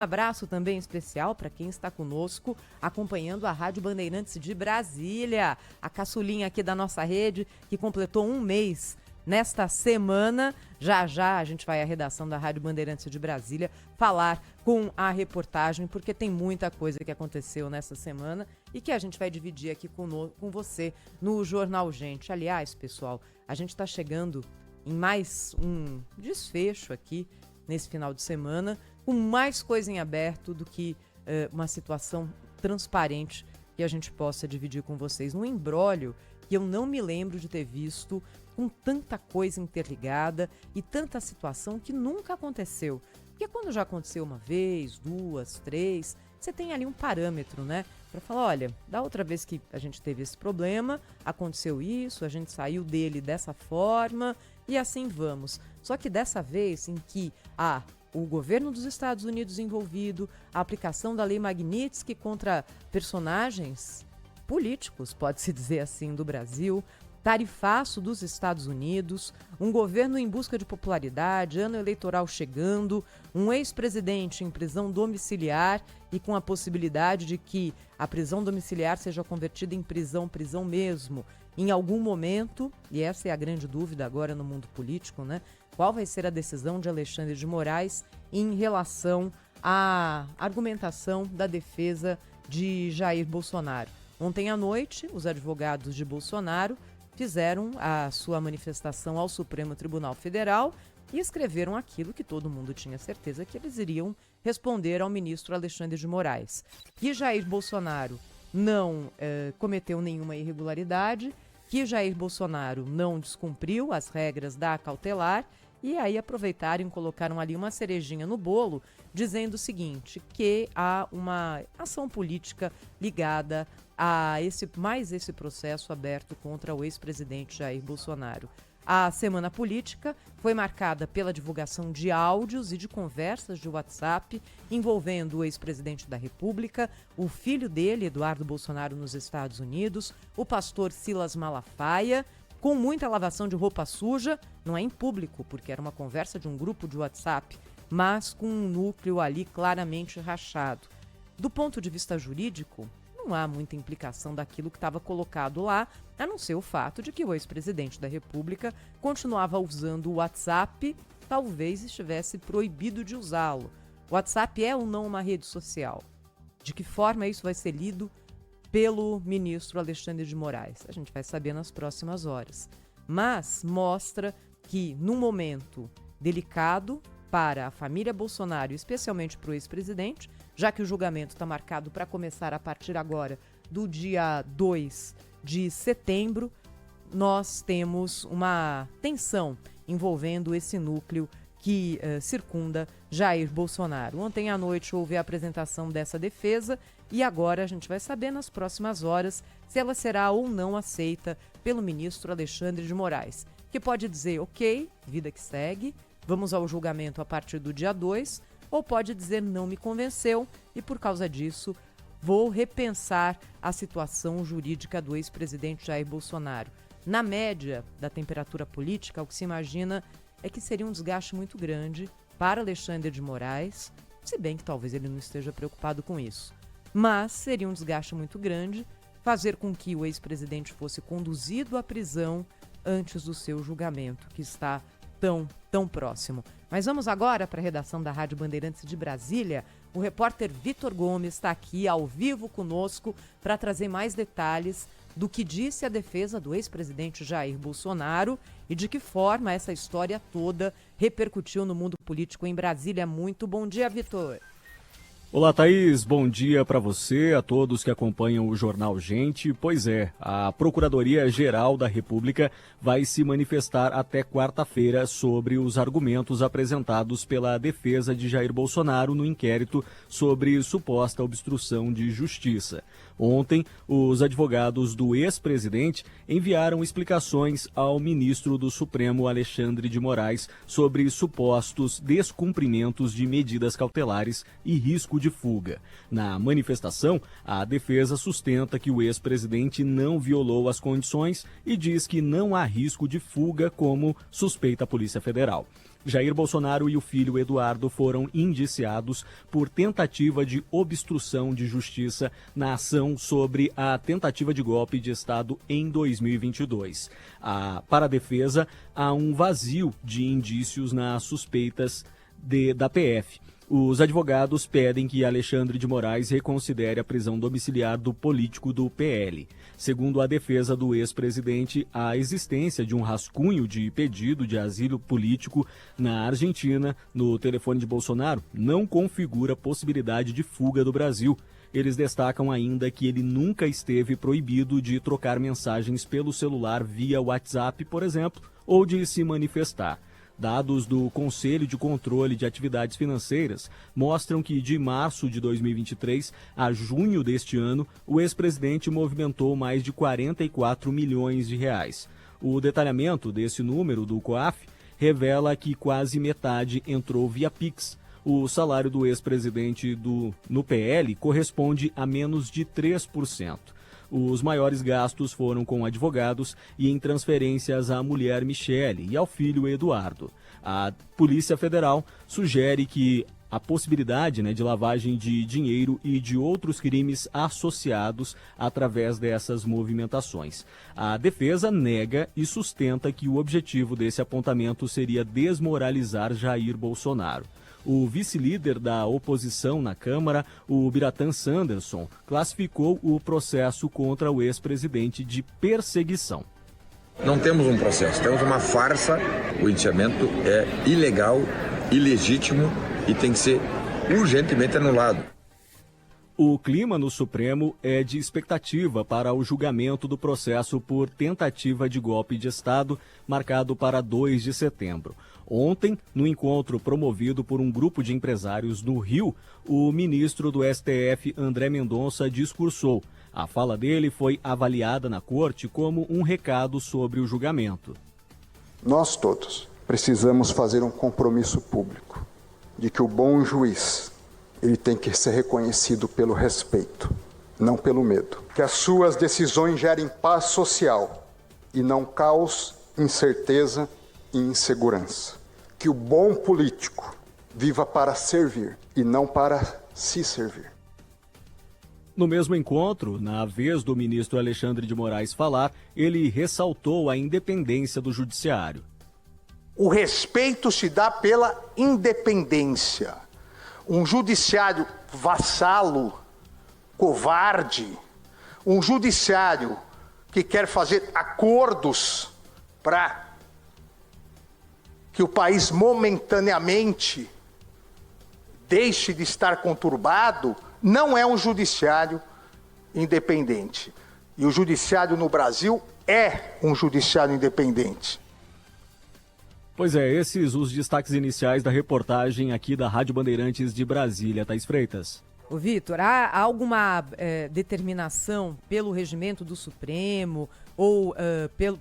Abraço também especial para quem está conosco acompanhando a Rádio Bandeirantes de Brasília, a caçulinha aqui da nossa rede que completou um mês nesta semana. Já já a gente vai à redação da Rádio Bandeirantes de Brasília falar com a reportagem, porque tem muita coisa que aconteceu nessa semana e que a gente vai dividir aqui com você no Jornal Gente. Aliás, pessoal, a gente está chegando em mais um desfecho aqui nesse final de semana, com mais coisa em aberto do que uma situação transparente que a gente possa dividir com vocês. Um imbróglio que eu não me lembro de ter visto, com tanta coisa interligada e tanta situação que nunca aconteceu. Porque quando já aconteceu uma vez, duas, três, você tem ali um parâmetro, né? Para falar, olha, da outra vez que a gente teve esse problema, aconteceu isso, a gente saiu dele dessa forma e assim vamos. Só que dessa vez em que o governo dos Estados Unidos envolvido, a aplicação da lei Magnitsky contra personagens políticos, pode-se dizer assim, do Brasil, tarifaço dos Estados Unidos, um governo em busca de popularidade, ano eleitoral chegando, um ex-presidente em prisão domiciliar e com a possibilidade de que a prisão domiciliar seja convertida em prisão mesmo, em algum momento, e essa é a grande dúvida agora no mundo político, né? Qual vai ser a decisão de Alexandre de Moraes em relação à argumentação da defesa de Jair Bolsonaro? Ontem à noite, os advogados de Bolsonaro fizeram a sua manifestação ao Supremo Tribunal Federal e escreveram aquilo que todo mundo tinha certeza que eles iriam responder ao ministro Alexandre de Moraes. Que Jair Bolsonaro não cometeu nenhuma irregularidade, que Jair Bolsonaro não descumpriu as regras da cautelar, e aí aproveitaram e colocaram ali uma cerejinha no bolo, dizendo o seguinte, que há uma ação política ligada a esse processo aberto contra o ex-presidente Jair Bolsonaro. A semana política foi marcada pela divulgação de áudios e de conversas de WhatsApp envolvendo o ex-presidente da República, o filho dele, Eduardo Bolsonaro, nos Estados Unidos, o pastor Silas Malafaia, com muita lavação de roupa suja, não é em público, porque era uma conversa de um grupo de WhatsApp, mas com um núcleo ali claramente rachado. Do ponto de vista jurídico, não há muita implicação daquilo que estava colocado lá, a não ser o fato de que o ex-presidente da República continuava usando o WhatsApp, talvez estivesse proibido de usá-lo. O WhatsApp é ou não uma rede social? De que forma isso vai ser lido pelo ministro Alexandre de Moraes? A gente vai saber nas próximas horas. Mas mostra que, num momento delicado para a família Bolsonaro, especialmente para o ex-presidente, já que o julgamento está marcado para começar a partir agora do dia 2 de setembro, nós temos uma tensão envolvendo esse núcleo que circunda Jair Bolsonaro. Ontem à noite houve a apresentação dessa defesa e agora a gente vai saber nas próximas horas se ela será ou não aceita pelo ministro Alexandre de Moraes, que pode dizer, ok, vida que segue, vamos ao julgamento a partir do dia 2, ou pode dizer não me convenceu e por causa disso vou repensar a situação jurídica do ex-presidente Jair Bolsonaro. Na média da temperatura política, o que se imagina é que seria um desgaste muito grande para Alexandre de Moraes, se bem que talvez ele não esteja preocupado com isso. Mas seria um desgaste muito grande fazer com que o ex-presidente fosse conduzido à prisão antes do seu julgamento, que está tão próximo. Mas vamos agora para a redação da Rádio Bandeirantes de Brasília. O repórter Vitor Gomes está aqui ao vivo conosco para trazer mais detalhes do que disse a defesa do ex-presidente Jair Bolsonaro e de que forma essa história toda repercutiu no mundo político em Brasília. Muito bom dia, Vitor. Olá, Thaís. Bom dia para você, a todos que acompanham o Jornal Gente. Pois é, a Procuradoria-Geral da República vai se manifestar até quarta-feira sobre os argumentos apresentados pela defesa de Jair Bolsonaro no inquérito sobre suposta obstrução de justiça. Ontem, os advogados do ex-presidente enviaram explicações ao ministro do Supremo, Alexandre de Moraes, sobre supostos descumprimentos de medidas cautelares e risco de fuga. Na manifestação, a defesa sustenta que o ex-presidente não violou as condições e diz que não há risco de fuga, como suspeita a Polícia Federal. Jair Bolsonaro e o filho Eduardo foram indiciados por tentativa de obstrução de justiça na ação sobre a tentativa de golpe de Estado em 2022. Para a defesa, há um vazio de indícios nas suspeitas da PF. Os advogados pedem que Alexandre de Moraes reconsidere a prisão domiciliar do político do PL. Segundo a defesa do ex-presidente, a existência de um rascunho de pedido de asilo político na Argentina, no telefone de Bolsonaro, não configura possibilidade de fuga do Brasil. Eles destacam ainda que ele nunca esteve proibido de trocar mensagens pelo celular via WhatsApp, por exemplo, ou de se manifestar. Dados do Conselho de Controle de Atividades Financeiras mostram que de março de 2023 a junho deste ano, o ex-presidente movimentou mais de 44 milhões de reais. O detalhamento desse número do COAF revela que quase metade entrou via Pix. O salário do ex-presidente no PL corresponde a menos de 3%. Os maiores gastos foram com advogados e em transferências à mulher Michele e ao filho Eduardo. A Polícia Federal sugere que a possibilidade de lavagem de dinheiro e de outros crimes associados através dessas movimentações. A defesa nega e sustenta que o objetivo desse apontamento seria desmoralizar Jair Bolsonaro. O vice-líder da oposição na Câmara, o Biratan Sanderson, classificou o processo contra o ex-presidente de perseguição. Não temos um processo, temos uma farsa. O indiciamento é ilegal, ilegítimo e tem que ser urgentemente anulado. O clima no Supremo é de expectativa para o julgamento do processo por tentativa de golpe de Estado, marcado para 2 de setembro. Ontem, no encontro promovido por um grupo de empresários no Rio, o ministro do STF, André Mendonça, discursou. A fala dele foi avaliada na corte como um recado sobre o julgamento. Nós todos precisamos fazer um compromisso público de que o bom juiz ele tem que ser reconhecido pelo respeito, não pelo medo. Que as suas decisões gerem paz social e não caos, incerteza e insegurança. Que o bom político viva para servir e não para se servir. No mesmo encontro, na vez do ministro Alexandre de Moraes falar, ele ressaltou a independência do judiciário. O respeito se dá pela independência. Um judiciário vassalo, covarde, um judiciário que quer fazer acordos para que o país momentaneamente deixe de estar conturbado, não é um judiciário independente. E o judiciário no Brasil é um judiciário independente. Pois é, esses os destaques iniciais da reportagem aqui da Rádio Bandeirantes de Brasília. Thaís Freitas. Ô, Vitor, há alguma determinação pelo regimento do Supremo ou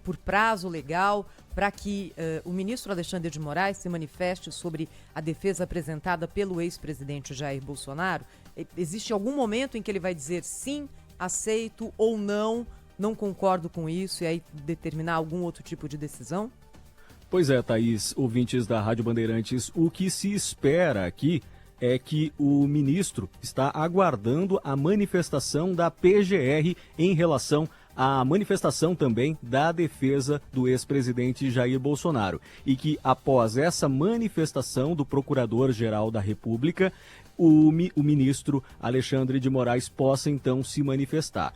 por prazo legal para que o ministro Alexandre de Moraes se manifeste sobre a defesa apresentada pelo ex-presidente Jair Bolsonaro? Existe algum momento em que ele vai dizer sim, aceito ou não concordo com isso e aí determinar algum outro tipo de decisão? Pois é, Thaís, ouvintes da Rádio Bandeirantes, o que se espera aqui é que o ministro está aguardando a manifestação da PGR em relação à manifestação também da defesa do ex-presidente Jair Bolsonaro. E que após essa manifestação do Procurador-Geral da República, o ministro Alexandre de Moraes possa então se manifestar.